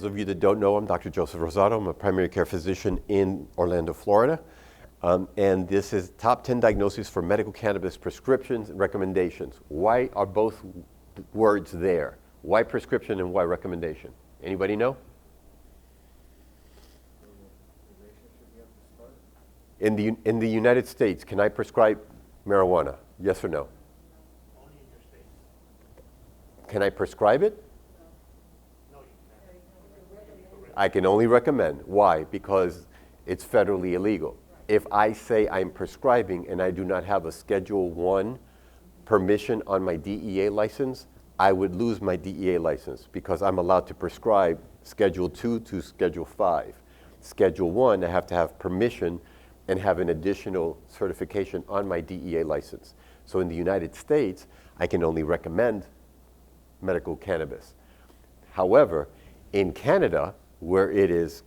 those of you that don't know, I'm Dr. Joseph Rosado. I'm a primary care physician in Orlando, Florida. And this is top 10 diagnoses for medical cannabis prescriptions and recommendations. Why are both words there? Why prescription and why recommendation? Anybody know? In the United States, can I prescribe marijuana? Yes or no? Only in your state. Can I prescribe it? No, you can't. I can only recommend. Why? Because it's federally illegal. If I say I'm prescribing and I do not have a Schedule 1 permission on my DEA license, I would lose my DEA license because I'm allowed to prescribe Schedule 2 to Schedule 5. Schedule 1, I have to have permission and have an additional certification on my DEA license. So in the United States, I can only recommend medical cannabis. However, in Canada, where it is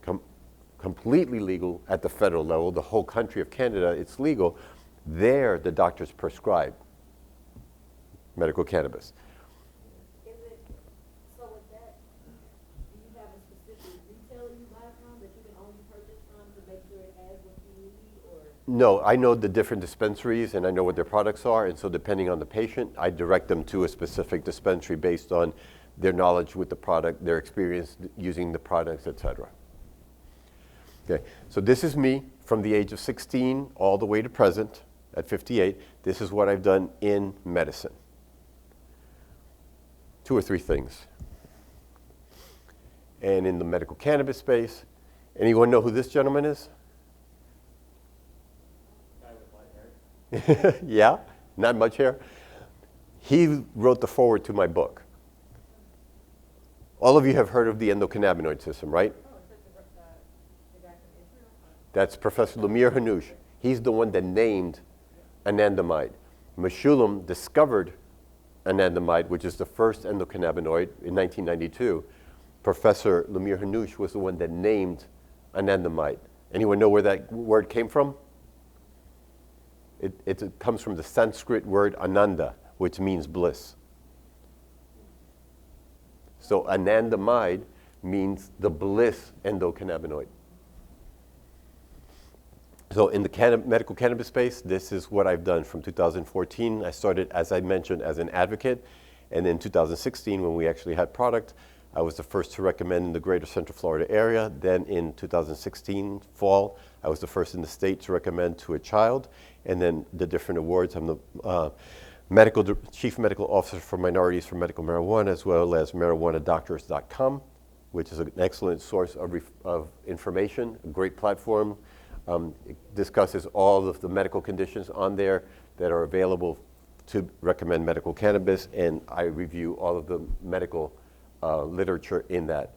completely legal at the federal level, the whole country of Canada, it's legal, there the doctors prescribe medical cannabis. So with that, do you have a specific retailer you buy from that you can only purchase from to make sure it has what you need, or? No, I know the different dispensaries and I know what their products are, and so depending on the patient, I direct them to a specific dispensary based on their knowledge with the product, their experience using the products, etc. Okay, so this is me from the age of 16 all the way to present at 58. This is what I've done in medicine. 2 or 3 things. And in the medical cannabis space, anyone know who this gentleman is? Guy with white hair. Yeah, not much hair. He wrote the foreword to my book. All of you have heard of the endocannabinoid system, right? That's Professor Lemire Hanoush. He's the one that named anandamide. Meshulam discovered anandamide, which is the first endocannabinoid in 1992. Professor Lemire Hanoush was the one that named anandamide. Anyone know where that word came from? It comes from the Sanskrit word ananda, which means bliss. So anandamide means the bliss endocannabinoid. So in the medical cannabis space, this is what I've done from 2014. I started, as I mentioned, as an advocate. And in 2016, when we actually had product, I was the first to recommend in the greater Central Florida area. Then in 2016, fall, I was the first in the state to recommend to a child. And then the different awards, I'm the Chief Medical Officer for Minorities for Medical Marijuana, as well as marijuanadoctors.com, which is an excellent source of information, a great platform. It discusses all of the medical conditions on there that are available to recommend medical cannabis, and I review all of the medical literature in that.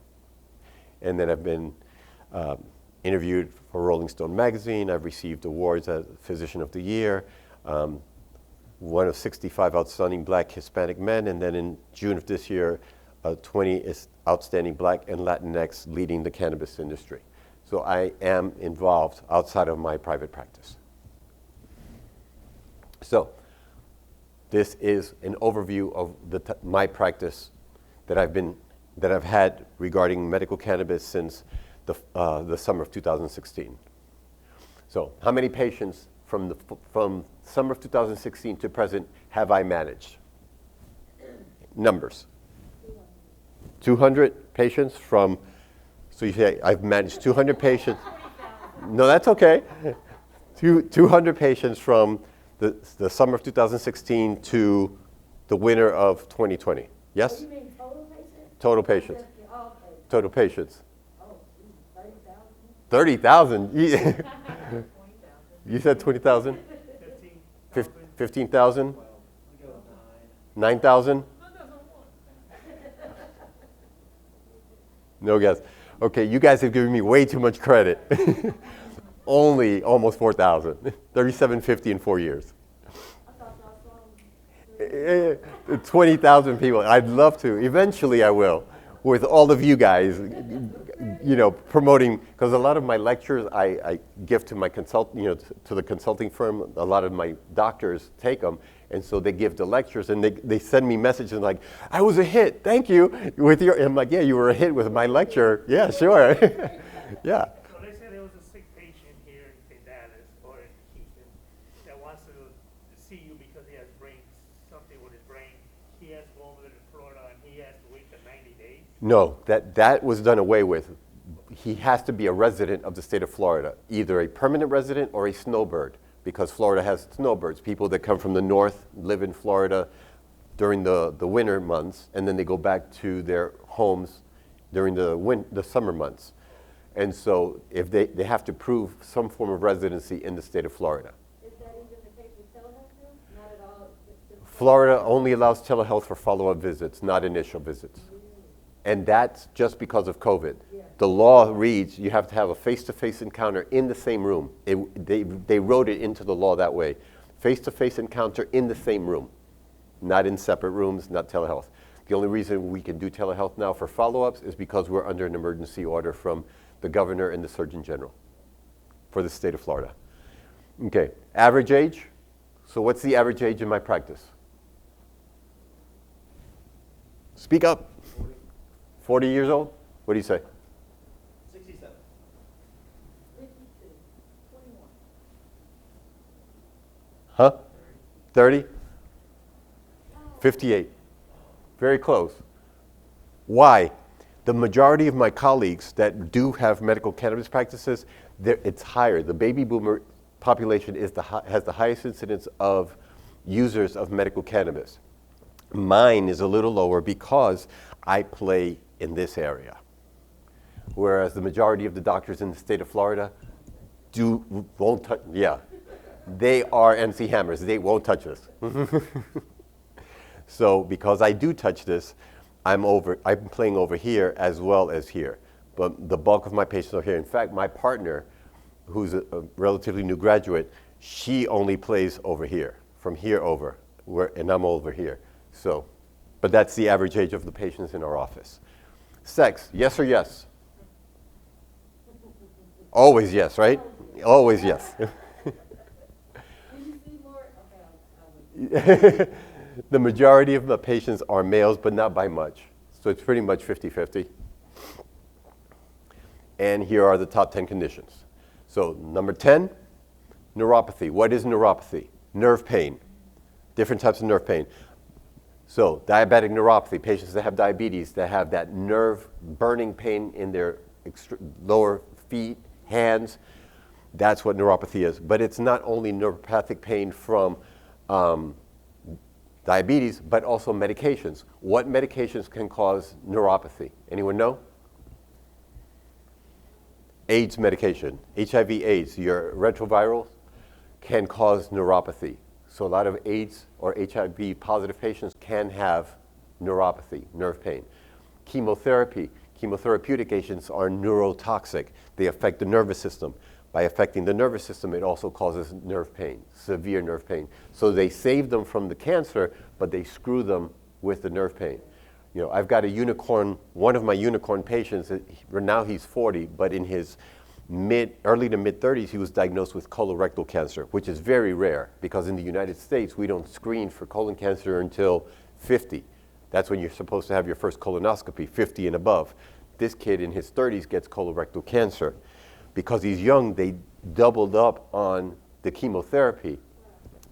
And then I've been interviewed for Rolling Stone magazine. I've received awards as Physician of the Year, one of 65 outstanding Black Hispanic men, and then in June of this year, 20 outstanding Black and Latinx leading the cannabis industry. So I am involved outside of my private practice. So this is an overview of my practice that I've had regarding medical cannabis since the summer of 2016. So how many patients from summer of 2016 to present have I managed? Numbers. 200 patients from. So you say, I've managed 200 patients. No, that's okay. 200 patients from the summer of 2016 to the winter of 2020. Yes? You mean total patients? Total patients. Oh, okay. Total patients. Oh, 30,000? 30,000? You said 20,000? 15,000? 9,000? No guess. Okay, you guys have given me way too much credit. Only almost 4,000. 3,750 in 4 years. 20,000 people. I'd love to. Eventually I will. With all of you guys, promoting, because a lot of my lectures I give to my to the consulting firm. A lot of my doctors take them, And so they give the lectures, and they send me messages like, I was a hit, thank you. And I'm like, yeah, you were a hit with my lecture. Yeah, sure. Yeah. So they said there was a sick patient here in Dallas or in Houston that wants to see you because he has something with his brain. He has to go over to Florida and he has to wait for 90 days. No, that was done away with. He has to be a resident of the state of Florida, either a permanent resident or a snowbird, because Florida has snowbirds. People that come from the north live in Florida during the winter months, and then they go back to their homes during the summer months. And so if they have to prove some form of residency in the state of Florida. Is that even the case with telehealth then? Not at all? Florida only allows telehealth for follow-up visits, not initial visits. And that's just because of COVID. Yeah. The law reads you have to have a face-to-face encounter in the same room. They wrote it into the law that way. Face-to-face encounter in the same room, not in separate rooms, not telehealth. The only reason we can do telehealth now for follow-ups is because we're under an emergency order from the governor and the surgeon general for the state of Florida. Okay, average age. So what's the average age in my practice? Speak up. 40 years old? What do you say? 67. 52, 21. Huh? 30? 58. Very close. Why? The majority of my colleagues that do have medical cannabis practices, it's higher. The baby boomer population has the highest incidence of users of medical cannabis. Mine is a little lower because I play in this area. Whereas the majority of the doctors in the state of Florida won't touch, yeah. They are MC Hammers, they won't touch us. So because I do touch this, I'm playing over here as well as here. But the bulk of my patients are here. In fact, my partner, who's a relatively new graduate, she only plays over here, from here over, and I'm over here. So, but that's the average age of the patients in our office. Sex, yes or yes? Always yes, right? Always yes. Do you see more? Okay, I'll The majority of the patients are males, but not by much. So it's pretty much 50-50. And here are the top 10 conditions. So number 10, neuropathy. What is neuropathy? Nerve pain. Different types of nerve pain. So diabetic neuropathy, patients that have diabetes that have that nerve burning pain in their lower feet, hands, that's what neuropathy is. But it's not only neuropathic pain from diabetes, but also medications. What medications can cause neuropathy? Anyone know? AIDS medication, HIV AIDS, your retrovirals can cause neuropathy. So a lot of AIDS or HIV positive patients can have neuropathy, nerve pain. Chemotherapy, chemotherapeutic agents are neurotoxic. They affect the nervous system. By affecting the nervous system, it also causes nerve pain, severe nerve pain. So they save them from the cancer, but they screw them with the nerve pain. You know, I've got a unicorn, one of my unicorn patients, now he's 40, but in his early to mid 30s, he was diagnosed with colorectal cancer, which is very rare because in the United States, we don't screen for colon cancer until 50. That's when you're supposed to have your first colonoscopy, 50 and above. This kid in his 30s gets colorectal cancer. Because he's young, they doubled up on the chemotherapy.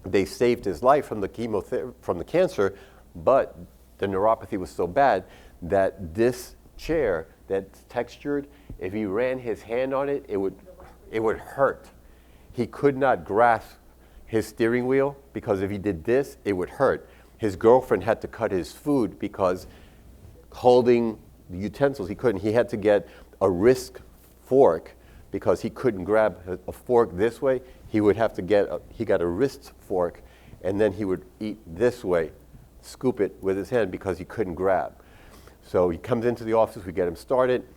They saved his life from the cancer, but the neuropathy was so bad that this chair that's textured, if he ran his hand on it, it would hurt. He could not grasp his steering wheel because if he did this, it would hurt. His girlfriend had to cut his food because holding the utensils, he couldn't. He had to get a wrist fork because he couldn't grab a fork this way. He would have to he got a wrist fork, and then he would eat this way, scoop it with his hand because he couldn't grab. So he comes into the office, we get him started.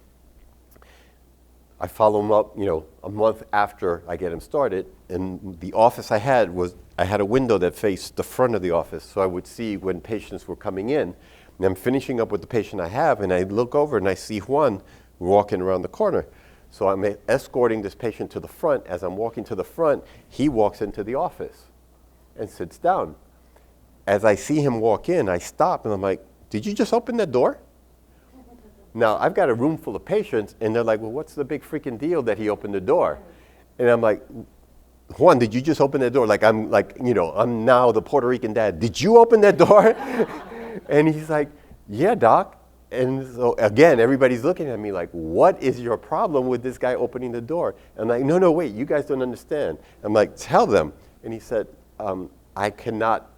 I follow him up, a month after I get him started, and the office I had a window that faced the front of the office, so I would see when patients were coming in. And I'm finishing up with the patient I have, and I look over and I see Juan walking around the corner. So I'm escorting this patient to the front. As I'm walking to the front, he walks into the office and sits down. as I see him walk in, I stop and I'm like, did you just open that door? Now, I've got a room full of patients, and they're like, well, what's the big freaking deal that he opened the door? And I'm like, Juan, did you just open that door? Like, I'm now the Puerto Rican dad. Did you open that door? And he's like, yeah, doc. And so, again, everybody's looking at me like, what is your problem with this guy opening the door? And I'm like, no, wait, you guys don't understand. I'm like, tell them. And he said, I cannot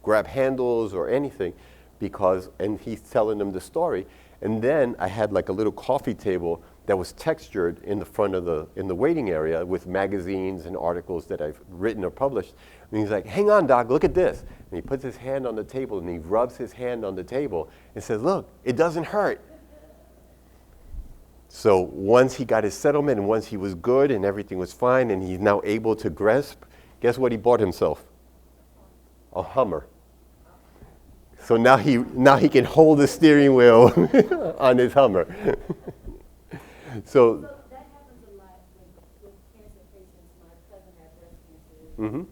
grab handles or anything because, and he's telling them the story. And then I had like a little coffee table that was textured in the front of in the waiting area with magazines and articles that I've written or published. And he's like, hang on, doc, look at this. And he puts his hand on the table and he rubs his hand on the table and says, look, it doesn't hurt. So once he got his settlement and once he was good and everything was fine and he's now able to grasp, guess what he bought himself? A Hummer. So now he can hold the steering wheel on his Hummer. So that happens a lot with cancer patients. My cousin had breast cancer, survived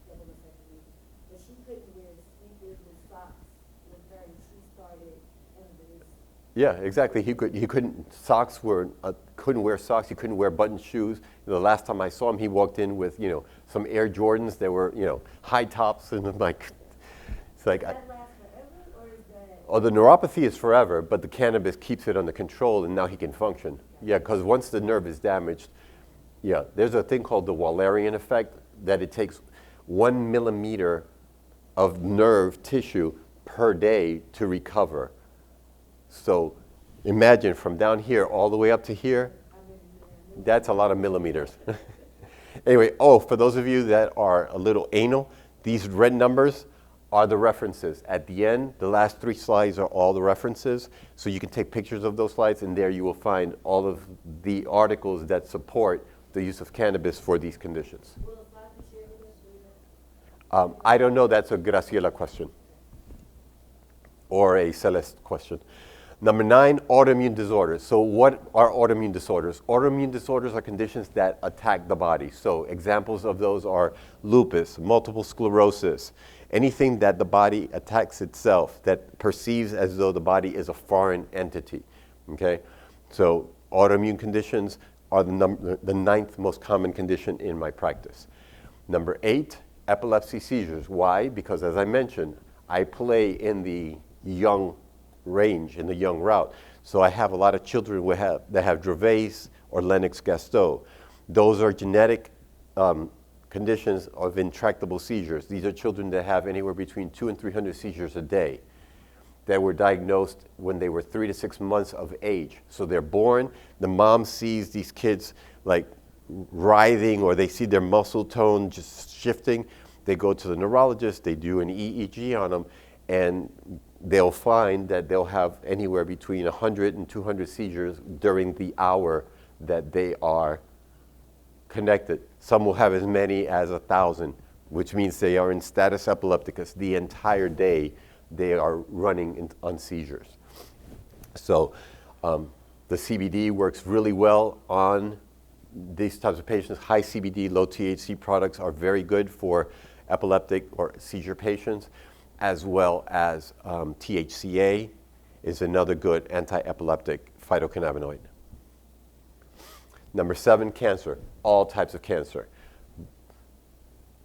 double mastectomy, but she couldn't wear sneakers with socks with her, and she started Cannabis. Yeah, exactly. He couldn't couldn't wear socks. He couldn't wear button shoes. The last time I saw him, he walked in with some Air Jordans. They were high tops, and I'm like, it's like. Does that last forever, or is that? Oh, the neuropathy is forever, but the cannabis keeps it under control, and now he can function. Yeah, because once the nerve is damaged, there's a thing called the Wallerian effect, that it takes 1 millimeter of nerve tissue per day to recover. So imagine from down here all the way up to here, that's a lot of millimeters. Anyway, for those of you that are a little anal, these red numbers are the references. At the end, the last 3 slides are all the references. So you can take pictures of those slides, and there you will find all of the articles that support the use of cannabis for these conditions. Will the slide be shared with us? I don't know. That's a Graciela question or a Celeste question. Number 9, autoimmune disorders. So what are autoimmune disorders? Autoimmune disorders are conditions that attack the body. So examples of those are lupus, multiple sclerosis, anything that the body attacks itself, that perceives as though the body is a foreign entity, okay? So autoimmune conditions are the 9th most common condition in my practice. Number 8, epilepsy seizures. Why? Because as I mentioned, I play in the young range, in the young route. So I have a lot of children that have Dravet or Lennox-Gastaut. Those are genetic conditions of intractable seizures. These are children that have anywhere between 200 and 300 seizures a day that were diagnosed when they were 3 to 6 months of age. So they're born, the mom sees these kids like writhing, or they see their muscle tone just shifting. They go to the neurologist, they do an EEG on them, and they'll find that they'll have anywhere between 100 and 200 seizures during the hour that they are connected. Some will have as many as 1,000, which means they are in status epilepticus the entire day. They are running on seizures. So the CBD works really well on these types of patients. High CBD, low THC products are very good for epileptic or seizure patients, as well as THCA is another good anti-epileptic phytocannabinoid. Number 7, cancer, all types of cancer.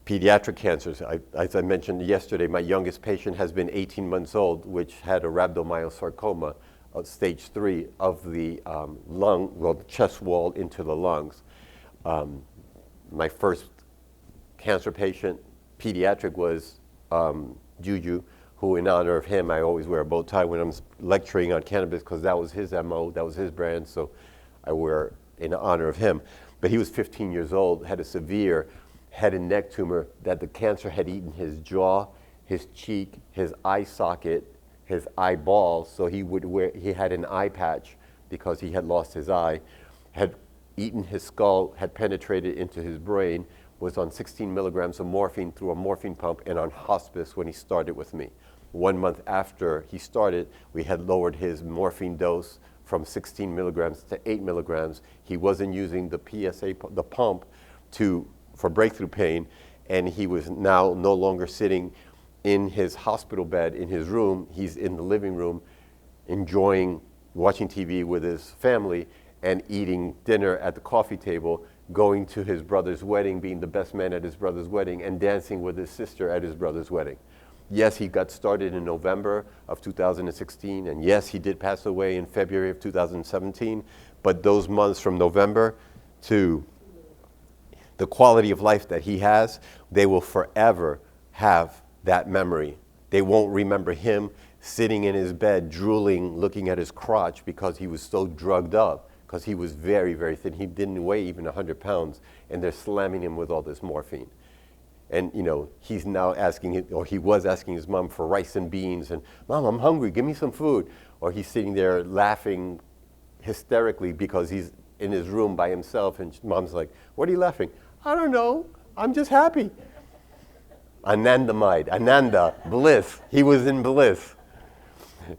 Pediatric cancers, as I mentioned yesterday, my youngest patient has been 18 months old, which had a rhabdomyosarcoma, stage 3 of the chest wall into the lungs. My first cancer patient, pediatric, was Juju, who in honor of him, I always wear a bow tie when I'm lecturing on cannabis, because that was his MO, that was his brand, so I wear in honor of him. But he was 15 years old, had a severe head and neck tumor that the cancer had eaten his jaw, his cheek, his eye socket, his eyeball, so he had an eye patch because he had lost his eye, had eaten his skull, had penetrated into his brain, was on 16 milligrams of morphine through a morphine pump, and on hospice when he started with me. 1 month after he started, we had lowered his morphine dose from 16 milligrams to 8 milligrams. He wasn't using the PSA, the pump, for breakthrough pain, and he was now no longer sitting in his hospital bed, in his room. He's in the living room, enjoying watching TV with his family and eating dinner at the coffee table, going to his brother's wedding, being the best man at his brother's wedding, and dancing with his sister at his brother's wedding. Yes, he got started in November of 2016, and yes, he did pass away in February of 2017, but those months from November to the quality of life that he has, they will forever have that memory. They won't remember him sitting in his bed, drooling, looking at his crotch because he was so drugged up, because he was very, very thin. He didn't weigh even 100 pounds, and they're slamming him with all this morphine. And, you know, he's now asking, or he was asking his mom for rice and beans, and, Mom, I'm hungry, give me some food. Or he's sitting there laughing hysterically because he's in his room by himself, and Mom's like, what are you laughing? I don't know, I'm just happy. Ananda, bliss. He was in bliss.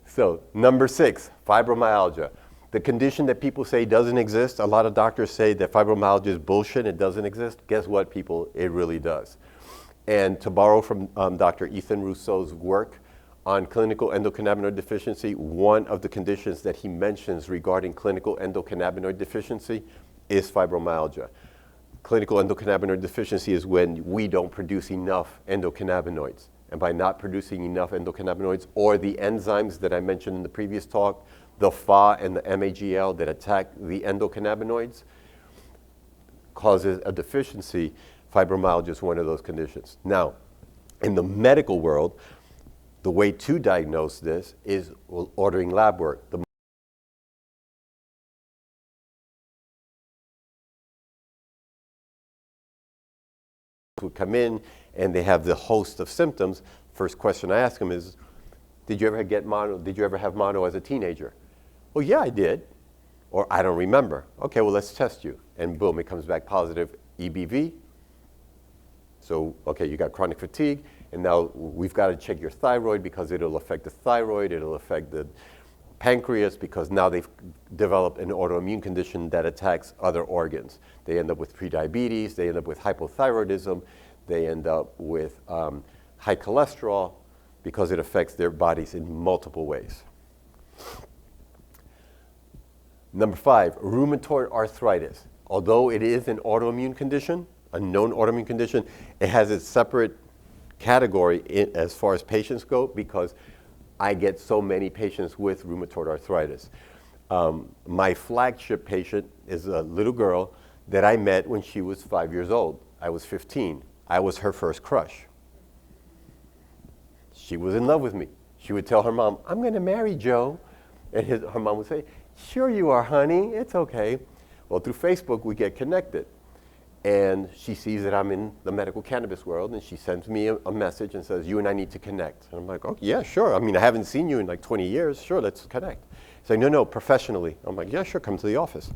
So, number 6, fibromyalgia. The condition that people say doesn't exist, a lot of doctors say that fibromyalgia is bullshit, it doesn't exist. Guess what, people? It really does. And to borrow from Dr. Ethan Russo's work on clinical endocannabinoid deficiency, one of the conditions that he mentions regarding clinical endocannabinoid deficiency is fibromyalgia. Clinical endocannabinoid deficiency is when we don't produce enough endocannabinoids. And by not producing enough endocannabinoids, or the enzymes that I mentioned in the previous talk, the Fa and the MAGL that attack the endocannabinoids, causes a deficiency. Fibromyalgia is one of those conditions. Now, in the medical world, the way to diagnose this is ordering lab work. The would come in and they have the host of symptoms. First question I ask them is, did you ever get mono? Did you ever have mono as a teenager? Well, yeah, I did. Or I don't remember. Okay, well, let's test you. And boom, it comes back positive EBV. So, okay, you got chronic fatigue, and now we've got to check your thyroid because it'll affect the thyroid, it'll affect the pancreas, because now they've developed an autoimmune condition that attacks other organs. They end up with prediabetes, they end up with hypothyroidism, they end up with high cholesterol because it affects their bodies in multiple ways. Number 5, rheumatoid arthritis. Although it is an autoimmune condition, a known autoimmune condition, it has its separate category as far as patients go because I get so many patients with rheumatoid arthritis. My flagship patient is a little girl that I met when she was 5 years old. I was 15. I was her first crush. She was in love with me. She would tell her mom, I'm going to marry Joe. And her mom would say, sure you are, honey. It's okay. Well, through Facebook, we get connected. And she sees that I'm in the medical cannabis world, and she sends me a message and says, you and I need to connect. And I'm like, oh, yeah, sure. I mean, I haven't seen you in like 20 years. Sure, let's connect. She's like, no, professionally. I'm like, yeah, sure, come to the office.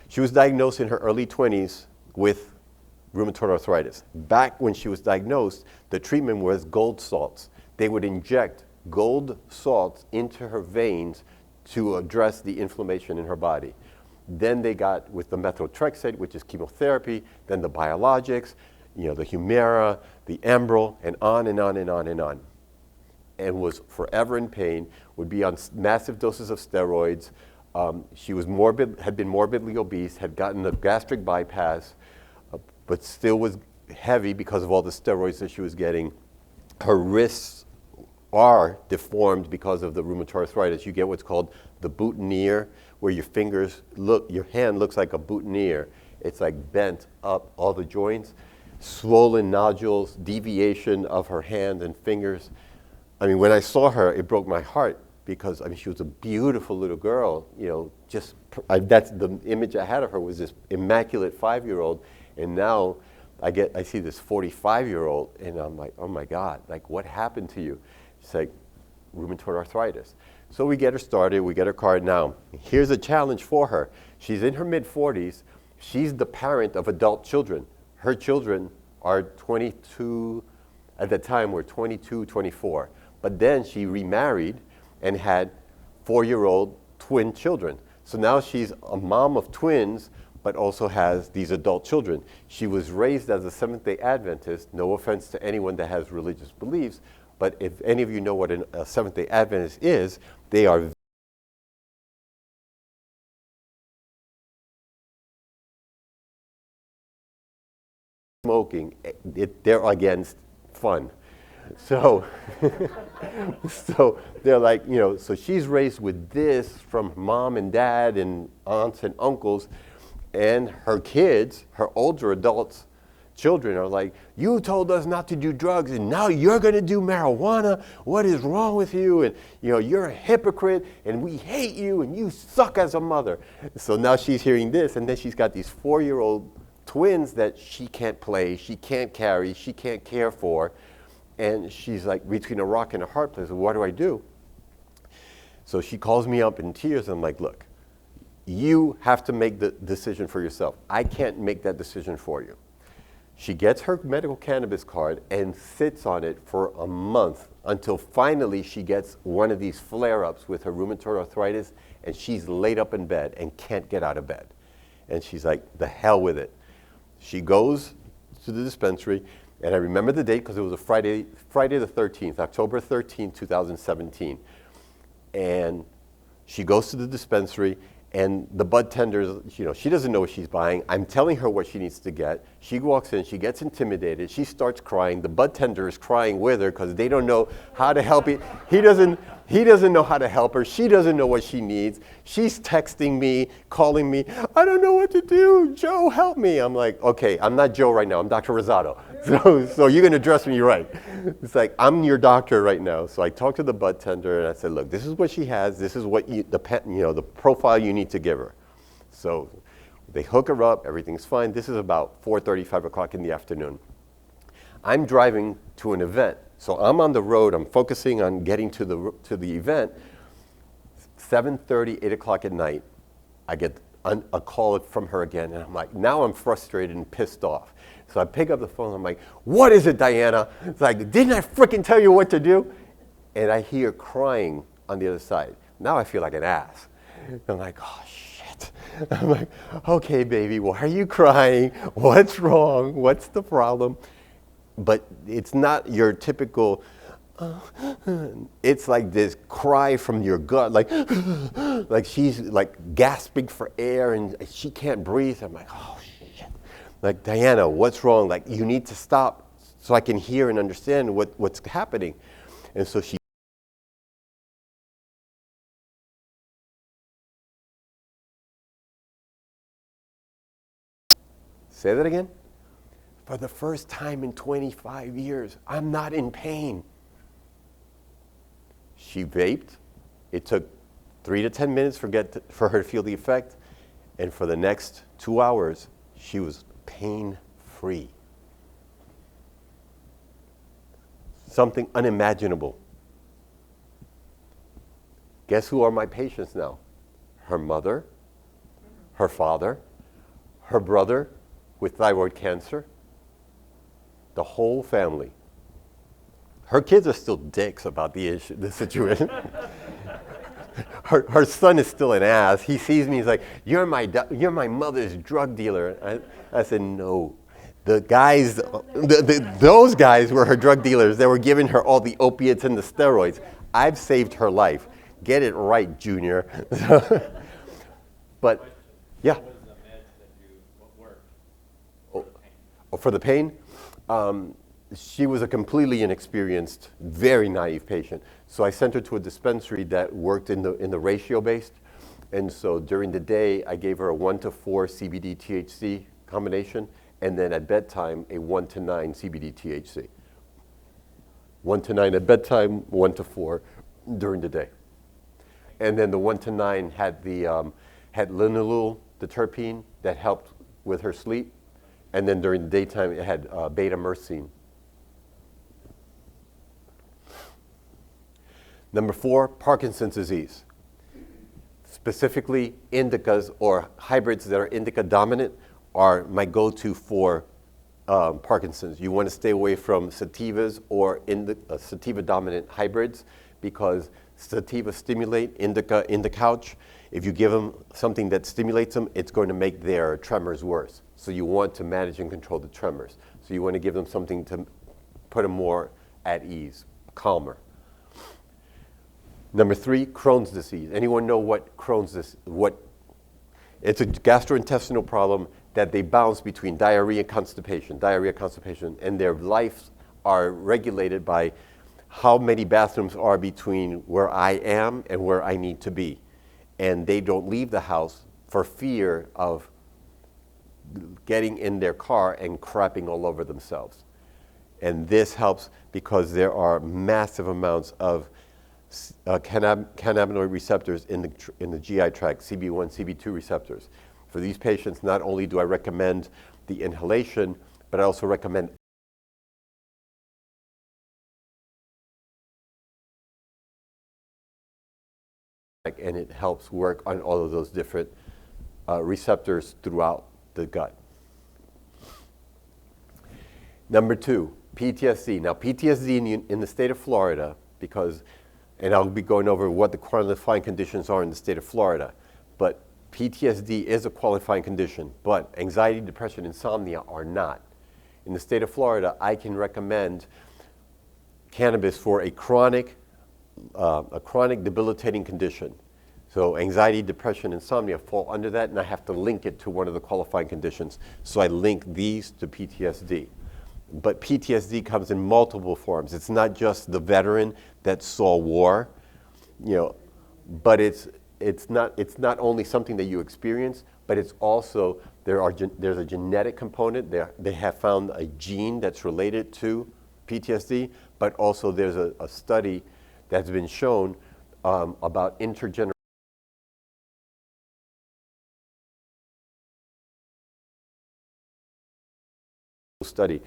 She was diagnosed in her early 20s with rheumatoid arthritis. Back when she was diagnosed, the treatment was gold salts. They would inject gold salts into her veins to address the inflammation in her body. Then they got with the methotrexate, which is chemotherapy, then the biologics, the Humira, the Enbrel, and on and on and on and on. And was forever in pain, would be on massive doses of steroids. She was had been morbidly obese, had gotten a gastric bypass, but still was heavy because of all the steroids that she was getting. Her wrists are deformed because of the rheumatoid arthritis. You get what's called the boutonniere, where your hand looks like a boutonniere. It's like bent up all the joints, swollen nodules, deviation of her hand and fingers. I mean, when I saw her, it broke my heart because, she was a beautiful little girl, that's the image I had of her was this immaculate 5-year-old, and now I see this 45-year-old, and I'm like, oh my God, like what happened to you? It's like rheumatoid arthritis. So we get her started, we get her card. Now, here's a challenge for her. She's in her mid-40s. She's the parent of adult children. Her children are 22, at the time were 22, 24. But then she remarried and had 4-year-old twin children. So now she's a mom of twins, but also has these adult children. She was raised as a Seventh-day Adventist, no offense to anyone that has religious beliefs, But if any of you know what a Seventh-day Adventist is, they are smoking. They're against fun. So, so they're like, so she's raised with this from mom and dad and aunts and uncles, and her kids, her older adults, children are like, you told us not to do drugs and now you're going to do marijuana. What is wrong with you? And you're a hypocrite and we hate you and you suck as a mother. So now she's hearing this, and then she's got these 4-year-old twins that she can't play, she can't carry, she can't care for. And she's like between a rock and a hard place. What do I do? So she calls me up in tears, and I'm like, look, you have to make the decision for yourself. I can't make that decision for you. She gets her medical cannabis card and sits on it for a month until finally she gets one of these flare-ups with her rheumatoid arthritis, and she's laid up in bed and can't get out of bed. And she's like, the hell with it. She goes to the dispensary, and I remember the date because it was a Friday the 13th, October 13th, 2017. And she goes to the dispensary, and the bud tenders, she doesn't know what she's buying. I'm telling her what she needs to get. She walks in, she gets intimidated, she starts crying. The bud tender is crying with her because they don't know how to help it. He doesn't know how to help her. She doesn't know what she needs. She's texting me, calling me, I don't know what to do. Joe, help me. I'm like, okay, I'm not Joe right now. I'm Dr. Rosado. So you're going to address me right. It's like, I'm your doctor right now. So I talked to the bud tender, and I said, look, this is what she has. This is what the profile you need to give her. So they hook her up. Everything's fine. This is about 4:30, 5 o'clock in the afternoon. I'm driving to an event. So I'm on the road. I'm focusing on getting to the event. 7:30, 8 o'clock at night, I get a call from her again. And I'm like, now I'm frustrated and pissed off. So I pick up the phone. I'm like, what is it, Diana? It's like, didn't I freaking tell you what to do? And I hear crying on the other side. Now I feel like an ass. I'm like, oh, shit. I'm like, okay, baby, why are you crying? What's wrong? What's the problem? But it's not your typical, it's like this cry from your gut, like she's like gasping for air and she can't breathe. I'm like, oh, shit. Like, Diana, what's wrong? Like, you need to stop so I can hear and understand what's happening. And so she say that again? For the first time in 25 years, I'm not in pain. She vaped. It took 3 to 10 minutes for her to feel the effect. And for the next 2 hours, she was pain-free. Something unimaginable. Guess who are my patients now? Her mother, her father, her brother with thyroid cancer, the whole family. Her kids are still dicks about the situation. Her son is still an ass. He sees me, he's like, you're my mother's drug dealer. I said, no. The guys, those guys were her drug dealers. They were giving her all the opiates and the steroids. I've saved her life. Get it right, Junior. But, yeah. What was the meds that worked For the pain? She was a completely inexperienced, very naive patient. So I sent her to a dispensary that worked in the ratio based. And so during the day, I gave her a 1-to-4 CBD THC combination, and then at bedtime, a 1-to-9 CBD THC. 1-to-9 at bedtime, 1-to-4 during the day. And then the 1-to-9 had had linalool, the terpene, that helped with her sleep. And then during the daytime, it had beta-myrcene. Number 4, Parkinson's disease. Specifically, indicas or hybrids that are indica dominant are my go-to for Parkinson's. You want to stay away from sativas or sativa dominant hybrids because sativa stimulate, indica couch. If you give them something that stimulates them, it's going to make their tremors worse. So you want to manage and control the tremors. So you want to give them something to put them more at ease. calmer. Number 3, Crohn's disease. Anyone know what Crohn's disease, it's a gastrointestinal problem that they bounce between diarrhea and constipation, and their lives are regulated by how many bathrooms are between where I am and where I need to be. And they don't leave the house for fear of getting in their car and crapping all over themselves. And this helps because there are massive amounts of cannabinoid receptors in the GI tract, CB1, CB2 receptors. For these patients, not only do I recommend the inhalation, but I also recommend and it helps work on all of those different receptors throughout the gut. Number 2, PTSD. Now, PTSD in the state of Florida, and I'll be going over what the qualifying conditions are in the state of Florida, but PTSD is a qualifying condition, but anxiety, depression, insomnia are not. In the state of Florida, I can recommend cannabis for a chronic debilitating condition. So anxiety, depression, insomnia fall under that, and I have to link it to one of the qualifying conditions. So I link these to PTSD. But PTSD comes in multiple forms. It's not just the veteran that saw war, but it's not only something that you experience, but it's also there's a genetic component. They have found a gene that's related to PTSD, but also there's a study that's been shown about intergenerational study.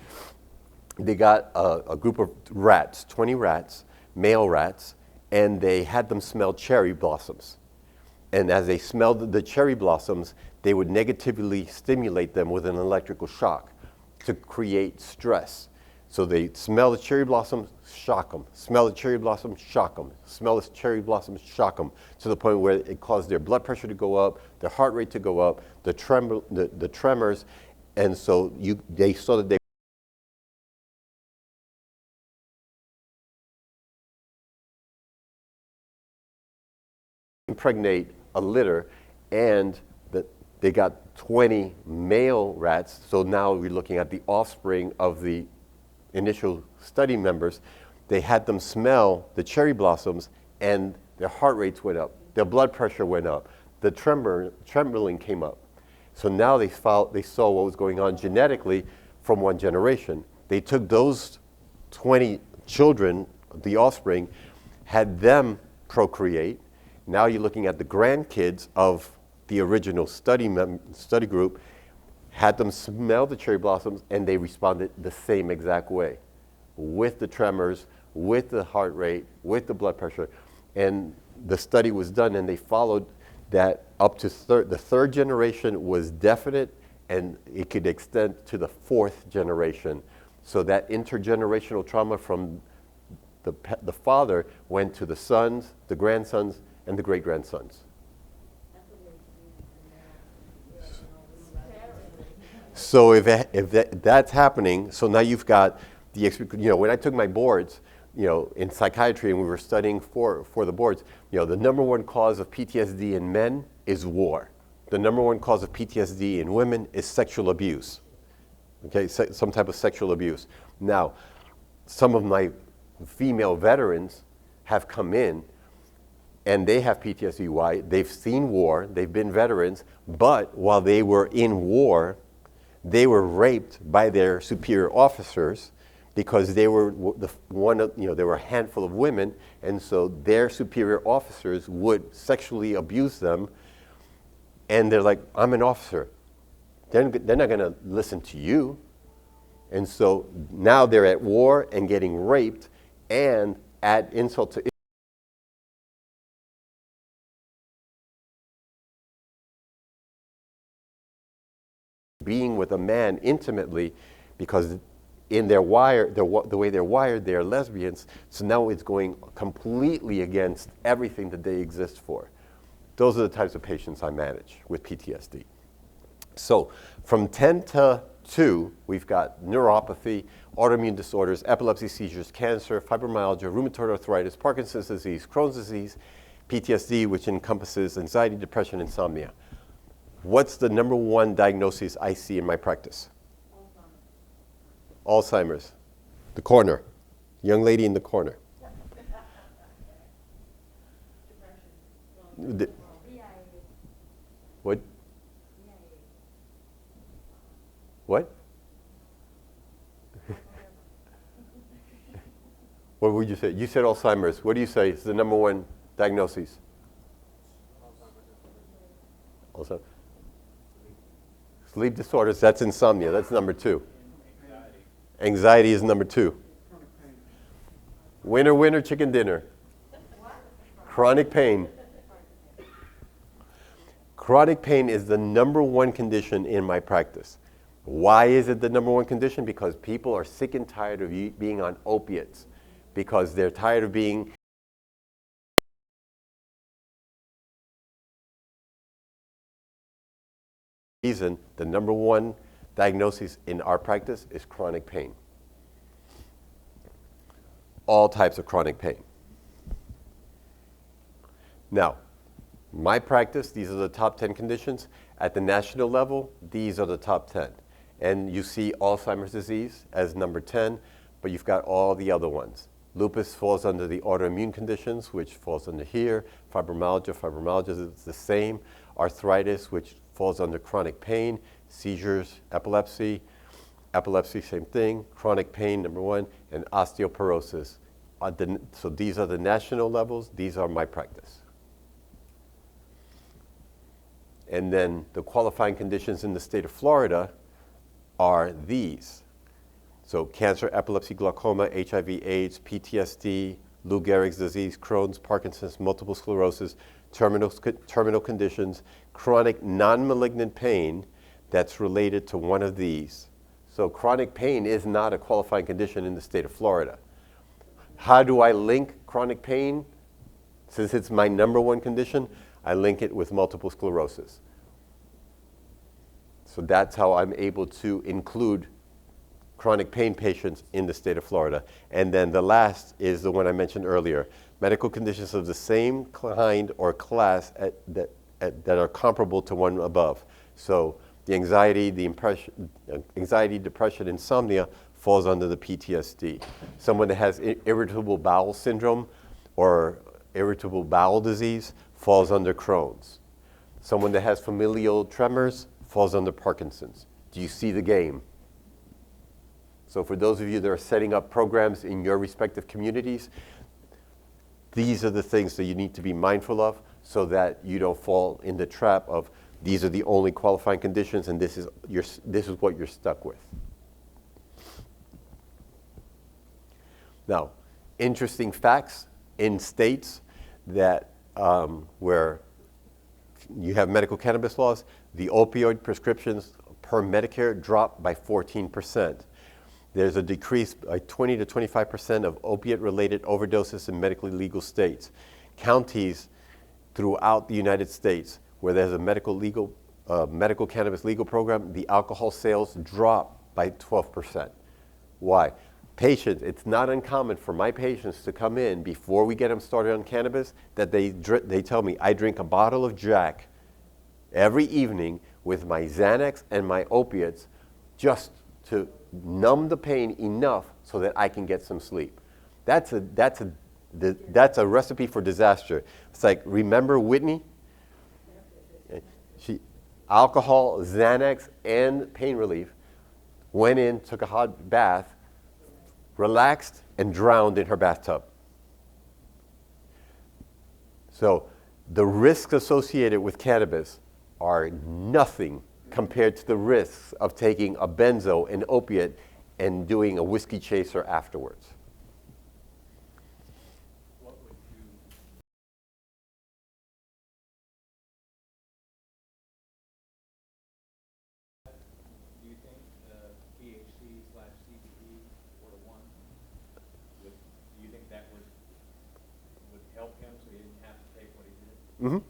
They got a group of rats, 20 rats, male rats, and they had them smell cherry blossoms. And as they smelled the cherry blossoms, they would negatively stimulate them with an electrical shock to create stress. So they smell the cherry blossoms, shock them. Smell the cherry blossoms, shock them. Smell the cherry blossoms, shock them. To the point where it caused their blood pressure to go up, their heart rate to go up, the tremors. And so they saw that they impregnate a litter, and they got 20 male rats. So now we're looking at the offspring of the initial study members. They had them smell the cherry blossoms, and their heart rates went up, their blood pressure went up, the trembling came up. So now they saw what was going on genetically from one generation. They took those 20 children, the offspring, had them procreate. Now you're looking at the grandkids of the original study group, had them smell the cherry blossoms, and they responded the same exact way, with the tremors, with the heart rate, with the blood pressure. And the study was done, and they followed that up to the third generation was definite, and it could extend to the fourth generation. So that intergenerational trauma from the father went to the sons, the grandsons, and the great-grandsons. So if that's happening, so now you've got when I took my boards, in psychiatry, and we were studying for the boards, the number one cause of PTSD in men is war. The number one cause of PTSD in women is sexual abuse. Okay, some type of sexual abuse. Now, some of my female veterans have come in, and they have PTSD. Why? They've seen war, they've been veterans, but while they were in war, they were raped by their superior officers because they were there were a handful of women, and so their superior officers would sexually abuse them, and they're like, I'm an officer. They're not going to listen to you. And so now they're at war and getting raped, and add insult to being with a man intimately, because in their the way they're wired, they're lesbians. So now it's going completely against everything that they exist for. Those are the types of patients I manage with PTSD. So from 10 to 2, we've got neuropathy, autoimmune disorders, epilepsy, seizures, cancer, fibromyalgia, rheumatoid arthritis, Parkinson's disease, Crohn's disease, PTSD, which encompasses anxiety, depression, insomnia. What's the number one diagnosis I see in my practice? Alzheimer's. The corner. Young lady in the corner. What? What? What would you say? You said Alzheimer's. What do you say is the number one diagnosis? Alzheimer's. Sleep disorders, that's insomnia. That's number 2. Anxiety is number 2. Winner, winner, chicken dinner. Chronic pain. Chronic pain is the number one condition in my practice. Why is it the number one condition? Because people are sick and tired of being on opiates. Because they're tired of being reason the number one diagnosis in our practice is chronic pain. All types of chronic pain. Now, my practice, these are the top 10 conditions. At the national level, these are the top 10. And you see Alzheimer's disease as number 10, but you've got all the other ones. Lupus falls under the autoimmune conditions, which falls under here. Fibromyalgia is the same. Arthritis, which falls under chronic pain. Seizures, epilepsy, same thing. Chronic pain, number 1, and osteoporosis. So these are the national levels. These are my practice. And then the qualifying conditions in the state of Florida are these. So cancer, epilepsy, glaucoma, HIV, AIDS, PTSD, Lou Gehrig's disease, Crohn's, Parkinson's, multiple sclerosis, terminal conditions, chronic non-malignant pain that's related to one of these. So chronic pain is not a qualifying condition in the state of Florida. How do I link chronic pain? Since it's my number one condition, I link it with multiple sclerosis. So that's how I'm able to include chronic pain patients in the state of Florida. And then the last is the one I mentioned earlier, medical conditions of the same kind or class that are comparable to one above. So the anxiety, depression, insomnia falls under the PTSD. Someone that has irritable bowel syndrome or irritable bowel disease falls under Crohn's. Someone that has familial tremors falls under Parkinson's. Do you see the game? So for those of you that are setting up programs in your respective communities, these are the things that you need to be mindful of so that you don't fall in the trap of these are the only qualifying conditions and this is what you're stuck with. Now, interesting facts in states that where you have medical cannabis laws, the opioid prescriptions per Medicare drop by 14%. There's a decrease by 20 to 25% of opiate-related overdoses in medically legal states. Counties throughout the United States where there's a medical cannabis legal program, the alcohol sales drop by 12%. Why? Patients, it's not uncommon for my patients to come in before we get them started on cannabis that they tell me, I drink a bottle of Jack every evening with my Xanax and my opiates just to numb the pain enough so that I can get some sleep. That's a recipe for disaster. It's like, remember Whitney? Alcohol, Xanax, and pain relief, went in, took a hot bath, relaxed, and drowned in her bathtub. So the risks associated with cannabis are nothing compared to the risks of taking a benzo, an opiate, and doing a whiskey chaser afterwards. What would you, do you think THC/CBD 4-to-1 do you think that would help him so he didn't have to take what he did? Mm-hmm.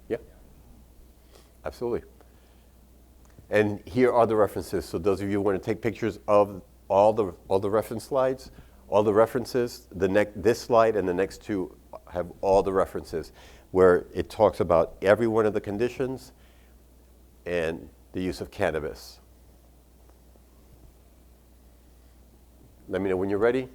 Yeah. Absolutely. And here are the references. So those of you who want to take pictures of all the reference slides, all the references. This slide and the next two have all the references where it talks about every one of the conditions and the use of cannabis. Let me know when you're ready.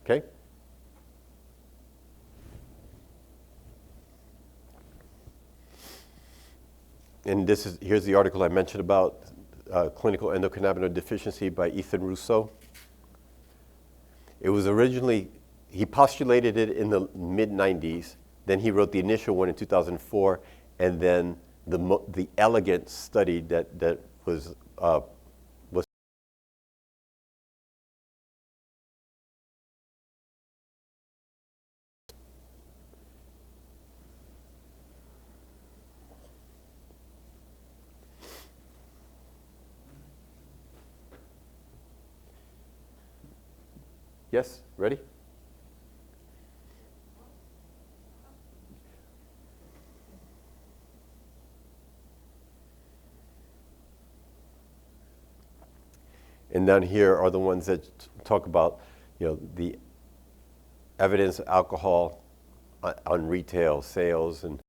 Okay? And here's the article I mentioned about clinical endocannabinoid deficiency by Ethan Russo. It was originally, he postulated it in the mid-90s, then he wrote the initial one in 2004, and then the elegant study that was Yes, ready? And down here are the ones that talk about, the evidence of alcohol on retail sales and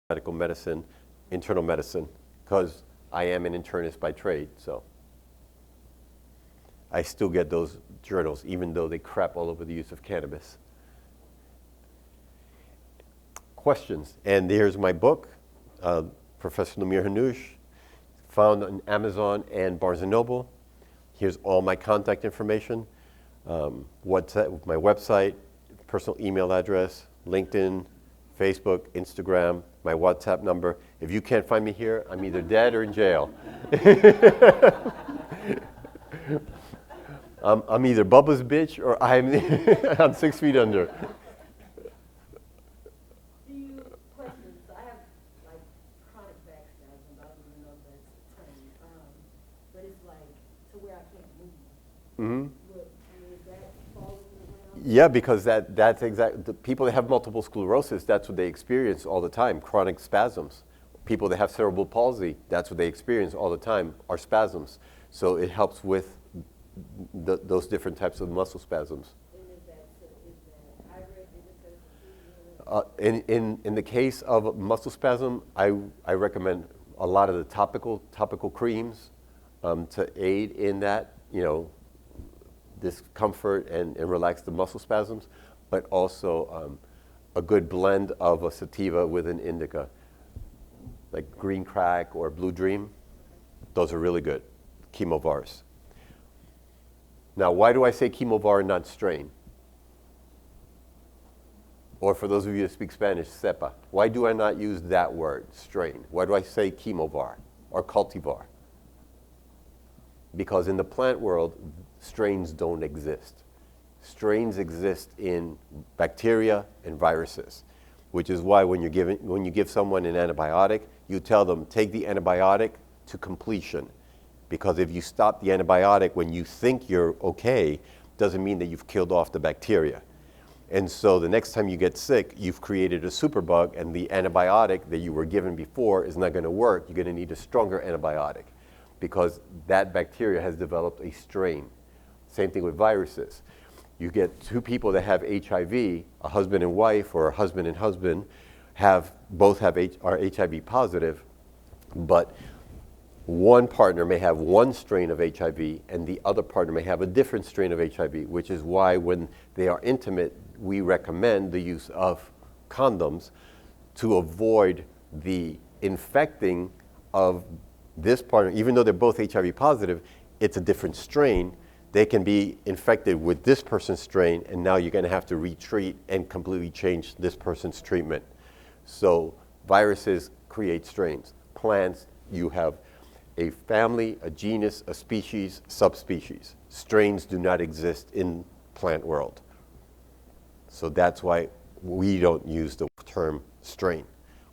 medical medicine, internal medicine, because I am an internist by trade, so I still get those journals, even though they crap all over the use of cannabis. Questions? And here's my book, Professor Namir Hanoush, found on Amazon and Barnes & Noble. Here's all my contact information, my website, personal email address, LinkedIn, Facebook, Instagram, my WhatsApp number. If you can't find me here, I'm either dead or in jail. I'm either Bubba's bitch or I'm 6 feet under. Do you, questions, I have like chronic back spasms, I don't even know if that's a term, but it's like to where I can't move. Mm-hmm. Is that fall in the ground? Yeah, because that's exactly, the people that have multiple sclerosis, that's what they experience all the time, chronic spasms. People that have cerebral palsy, that's what they experience all the time, are spasms. So it helps with those different types of muscle spasms. And is that hybrid? In the case of muscle spasm, I recommend a lot of the topical creams to aid in that, discomfort and relax the muscle spasms, but also a good blend of a sativa with an indica, like Green Crack or Blue Dream. Those are really good, chemovars. Now, why do I say chemovar and not strain? Or for those of you that speak Spanish, cepa. Why do I not use that word, strain? Why do I say chemovar or cultivar? Because in the plant world, strains don't exist. Strains exist in bacteria and viruses, which is why when you give someone an antibiotic, you tell them, take the antibiotic to completion. Because if you stop the antibiotic when you think you're okay, doesn't mean that you've killed off the bacteria. And so the next time you get sick, you've created a superbug, and the antibiotic that you were given before is not going to work. You're going to need a stronger antibiotic because that bacteria has developed a strain. Same thing with viruses. You get two people that have HIV, a husband and wife or a husband and husband, both are HIV positive, but one partner may have one strain of HIV and the other partner may have a different strain of HIV, which is why when they are intimate, we recommend the use of condoms to avoid the infecting of this partner. Even though they're both HIV positive, it's a different strain. They can be infected with this person's strain, and now you're going to have to retreat and completely change this person's treatment. So viruses create strains. Plants, you have a family, a genus, a species, subspecies. Strains do not exist in plant world. So that's why we don't use the term strain.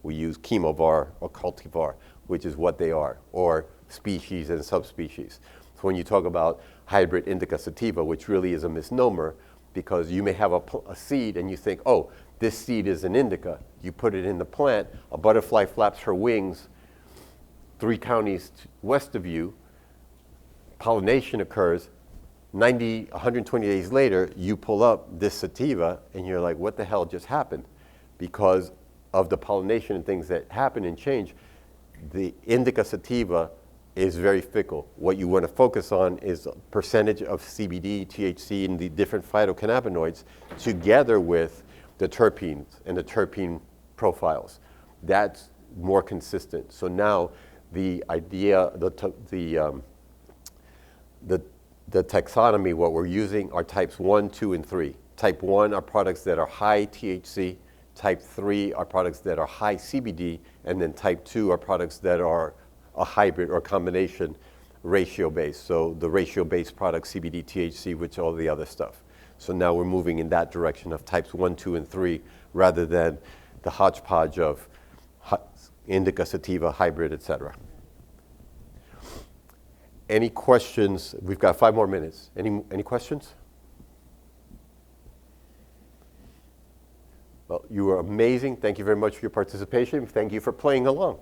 We use chemovar or cultivar, which is what they are, or species and subspecies. So when you talk about hybrid indica sativa, which really is a misnomer, because you may have a seed and you think, oh, this seed is an indica. You put it in the plant, a butterfly flaps her wings 3 counties west of you, pollination occurs, 120 days later, you pull up this sativa and you're like, what the hell just happened? Because of the pollination and things that happen and change, the indica sativa is very fickle. What you want to focus on is percentage of CBD, THC, and the different phytocannabinoids together with the terpenes and the terpene profiles. That's more consistent. So now the idea, the taxonomy, what we're using are types 1, 2, and 3. Type 1 are products that are high THC. Type 3 are products that are high CBD. And then type 2 are products that are a hybrid or combination ratio based. So the ratio based products, CBD, THC, which all the other stuff. So now we're moving in that direction of types 1, 2, and 3 rather than the hodgepodge of indica, sativa, hybrid, etc. Any questions? We've got 5 more minutes. Any questions? Well, you were amazing. Thank you very much for your participation. Thank you for playing along.